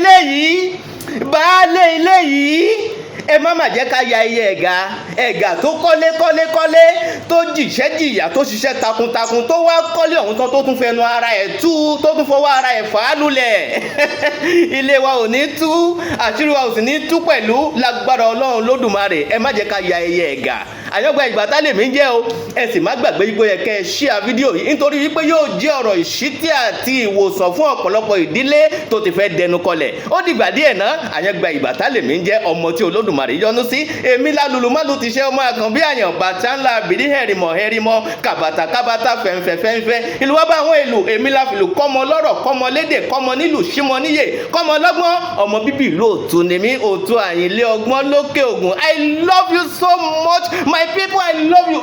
eléyìí baálé ilé yìí ẹ má mà jẹ́ ká ya Ẹyẹ Ẹ̀gà tó kọ́lé tó jìṣẹ́ jìyà tó ṣiṣẹ́ takuntakun tó wá kọ́lé ọ̀hún tán tó tún fẹnu ara ẹ̀ tú tó tún fọwọ́ ara ẹ̀ fà á lulẹ̀ ilé wa ò ní tú àṣírí wa ò sì ní tú pẹ̀lú lágbára Ọlọ́run Lódùmarè ẹ má jẹ́ ká ya Ẹyẹ Ẹ̀gà àyàngbá Ìgbàtà lèmi jẹ́ o ẹ sì má gbàgbé wípé yẹ kẹ́ ẹ ṣíà fídíò yìí nítorí wípé yóò jẹ́ ọ̀rọ̀ ìṣítí àti ìwòsàn fún ọ̀pọ̀lọpọ̀ ìdílé tó ti fẹ́ dẹnu kọlẹ̀ ó dìgbà díẹ̀ náà àyàngbá Ìgbàtà lèmi jẹ́ ọmọ tí Olódùmarè yọ́nú sí èmi lálùlùmálù ti ṣe ọmọ àkàn bí àyàn bàtà ńlá bìrí hẹ̀rìmọ̀ kàbàtà fẹ̀ǹfẹ̀ ìlú wa bá àwọn ìlú èmi láfìlù kọ́mọ lọ́rọ̀ kọ́mọ lédè kọ́mọ nílùú símọ níyè kọ́mọ lọ́gbọ́n ọmọ bíbí ìlú Òtún ni mí Òtún Àyìnlé ọgbọ́n lókè Ògùn I love you so much my people I love you.